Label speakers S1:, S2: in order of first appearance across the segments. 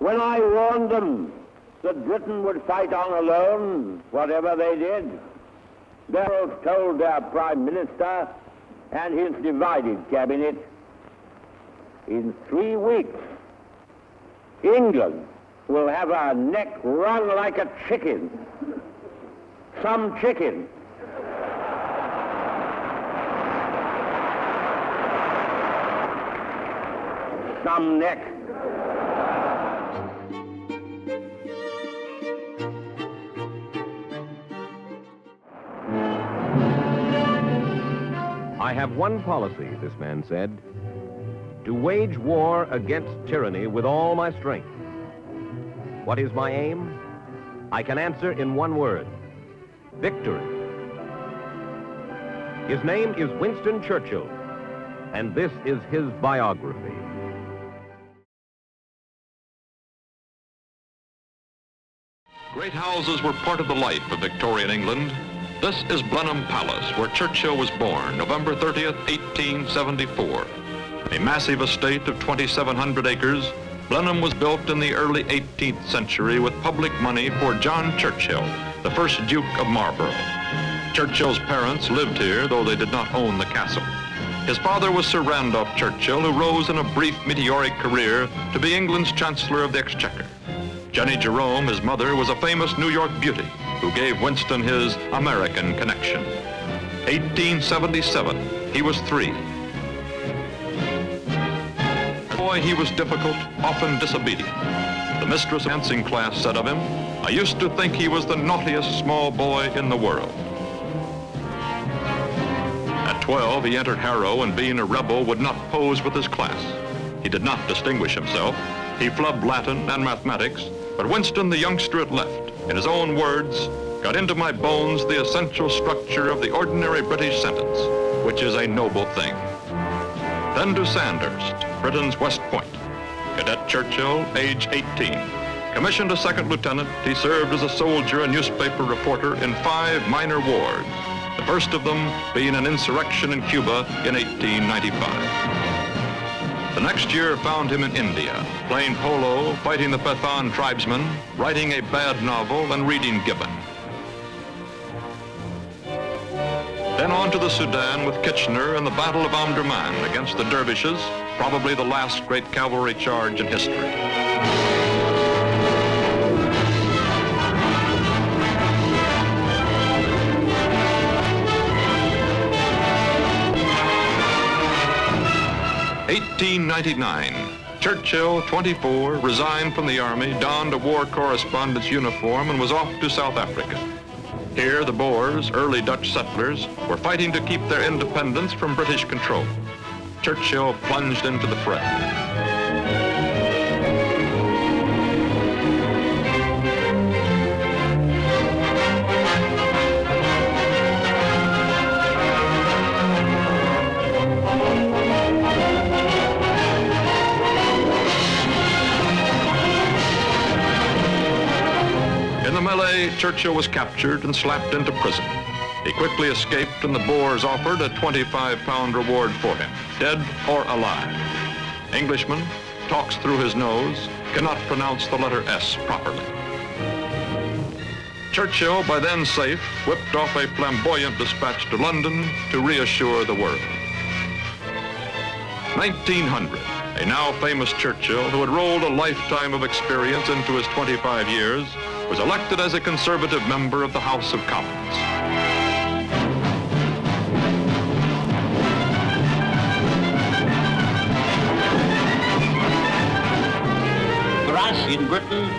S1: when I warned them that Britain would fight on alone, whatever they did, they both told their Prime Minister and his divided cabinet, in 3 weeks, England will have her neck wrung like a chicken. Some chicken. Some neck.
S2: I have one policy, this man said, to wage war against tyranny with all my strength. What is my aim? I can answer in one word: victory. His name is Winston Churchill, and this is his biography.
S3: Great houses were part of the life of Victorian England. This is Blenheim Palace, where Churchill was born, November 30th, 1874. A massive estate of 2,700 acres, Blenheim was built in the early 18th century with public money for John Churchill, the first Duke of Marlborough. Churchill's parents lived here, though they did not own the castle. His father was Sir Randolph Churchill, who rose in a brief meteoric career to be England's Chancellor of the Exchequer. Jenny Jerome, his mother, was a famous New York beauty who gave Winston his American connection. 1877, he was 3. Boy, he was difficult, often disobedient. The mistress of the dancing class said of him, "I used to think he was the naughtiest small boy in the world." At 12, he entered Harrow, and being a rebel, would not pose with his class. He did not distinguish himself. He flubbed Latin and mathematics, but Winston, the youngster it left, in his own words, got into my bones the essential structure of the ordinary British sentence, which is a noble thing. Then to Sandhurst, Britain's West Point. Cadet Churchill, age 18. Commissioned a second lieutenant, he served as a soldier and newspaper reporter in 5 minor wars, the first of them being an insurrection in Cuba in 1895. The next year found him in India, playing polo, fighting the Pathan tribesmen, writing a bad novel, and reading Gibbon. Then on to the Sudan with Kitchener and the Battle of Omdurman against the Dervishes, probably the last great cavalry charge in history. (1899). Churchill, 24, resigned from the army, donned a war correspondent's uniform, and was off to South Africa. Here, the Boers, early Dutch settlers, were fighting to keep their independence from British control. Churchill plunged into the fray. In the melee, Churchill was captured and slapped into prison. He quickly escaped, and the Boers offered a 25-pound reward for him, dead or alive. Englishman, talks through his nose, cannot pronounce the letter S properly. Churchill, by then safe, whipped off a flamboyant dispatch to London to reassure the world. 1900, a now famous Churchill who had rolled a lifetime of experience into his 25 years, was elected as a Conservative member of the House of Commons.
S1: For us in Britain,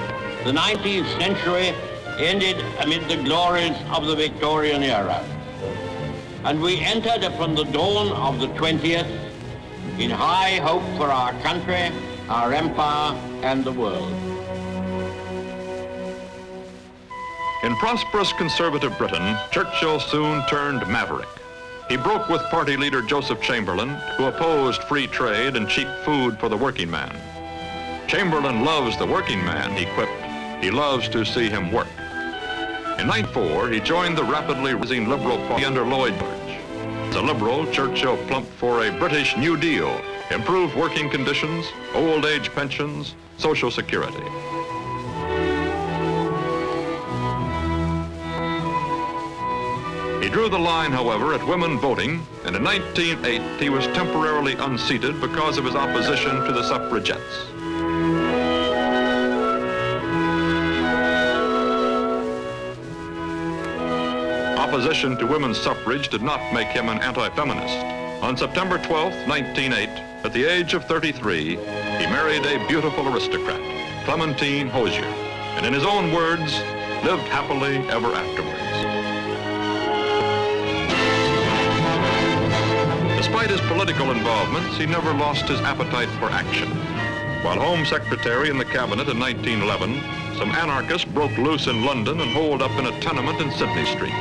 S1: the 19th century ended amid the glories of the Victorian era. And we entered upon the dawn of the 20th in high hope for our country, our empire, and the world.
S3: In prosperous conservative Britain, Churchill soon turned maverick. He broke with party leader Joseph Chamberlain, who opposed free trade and cheap food for the working man. Chamberlain loves the working man, he quipped. He loves to see him work. In 1904, he joined the rapidly rising Liberal Party under Lloyd George. As a Liberal, Churchill plumped for a British New Deal, improved working conditions, old age pensions, Social Security. He drew the line, however, at women voting, and in 1908 he was temporarily unseated because of his opposition to the suffragettes. Opposition to women's suffrage did not make him an anti-feminist. On September 12, 1908, at the age of 33, he married a beautiful aristocrat, Clementine Hosier, and in his own words, lived happily ever afterwards. Despite his political involvements, he never lost his appetite for action. While Home Secretary in the Cabinet in 1911, some anarchists broke loose in London and holed up in a tenement in Sydney Street.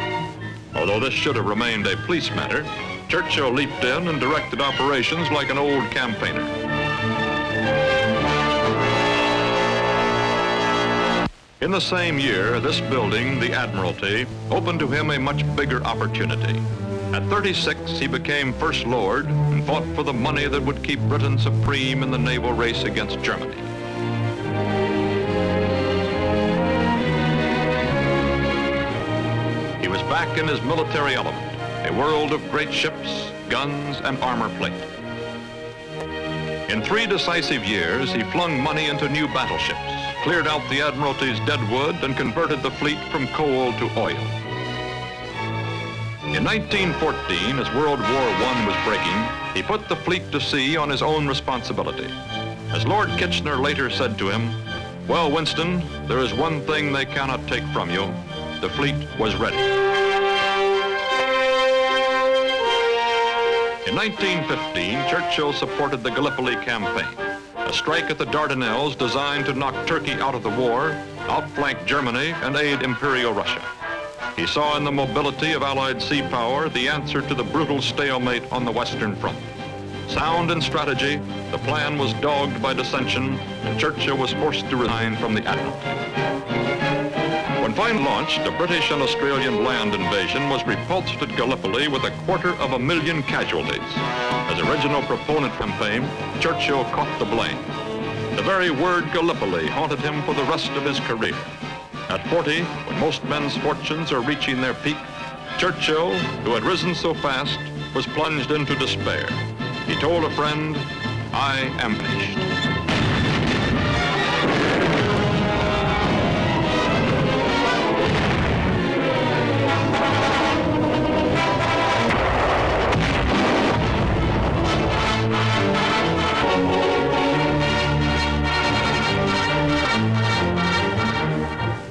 S3: Although this should have remained a police matter, Churchill leaped in and directed operations like an old campaigner. In the same year, this building, the Admiralty, opened to him a much bigger opportunity. At 36, he became First Lord and fought for the money that would keep Britain supreme in the naval race against Germany. He was back in his military element, a world of great ships, guns, and armor plate. In 3 decisive years, he flung money into new battleships, cleared out the Admiralty's deadwood, and converted the fleet from coal to oil. In 1914, as World War I was breaking, he put the fleet to sea on his own responsibility. As Lord Kitchener later said to him, "Well, Winston, there is one thing they cannot take from you. The fleet was ready." In 1915, Churchill supported the Gallipoli campaign, a strike at the Dardanelles designed to knock Turkey out of the war, outflank Germany, and aid Imperial Russia. He saw in the mobility of Allied sea power the answer to the brutal stalemate on the Western Front. Sound in strategy, the plan was dogged by dissension, and Churchill was forced to resign from the Admiralty. When finally launched, a British and Australian land invasion was repulsed at Gallipoli with 250,000 casualties. As original proponent campaign, Churchill caught the blame. The very word Gallipoli haunted him for the rest of his career. At 40, when most men's fortunes are reaching their peak, Churchill, who had risen so fast, was plunged into despair. He told a friend, "I am finished."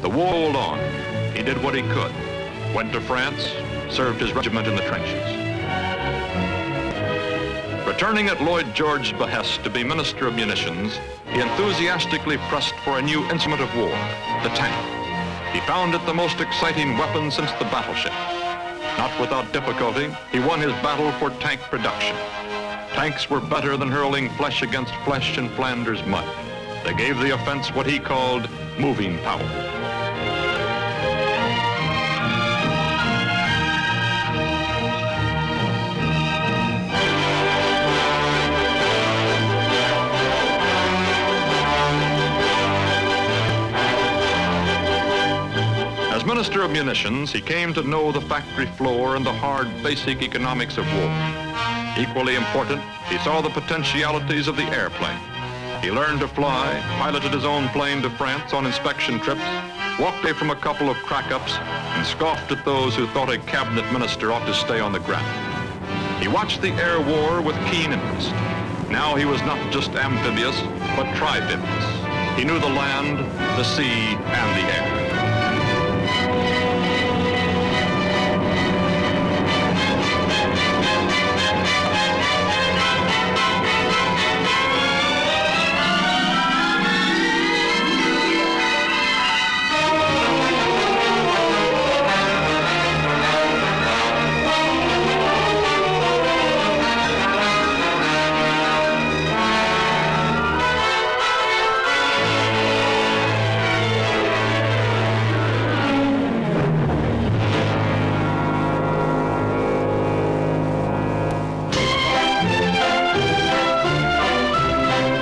S3: The war rolled on. He did what he could. Went to France, served his regiment in the trenches. Returning at Lloyd George's behest to be Minister of Munitions, he enthusiastically pressed for a new instrument of war, the tank. He found it the most exciting weapon since the battleship. Not without difficulty, he won his battle for tank production. Tanks were better than hurling flesh against flesh in Flanders mud. They gave the offense what he called moving power. As Minister of Munitions, he came to know the factory floor and the hard basic economics of war. Equally important, he saw the potentialities of the airplane. He learned to fly, piloted his own plane to France on inspection trips, walked away from a couple of crack-ups, and scoffed at those who thought a cabinet minister ought to stay on the ground. He watched the air war with keen interest. Now he was not just amphibious, but tribibious. He knew the land, the sea, and the air.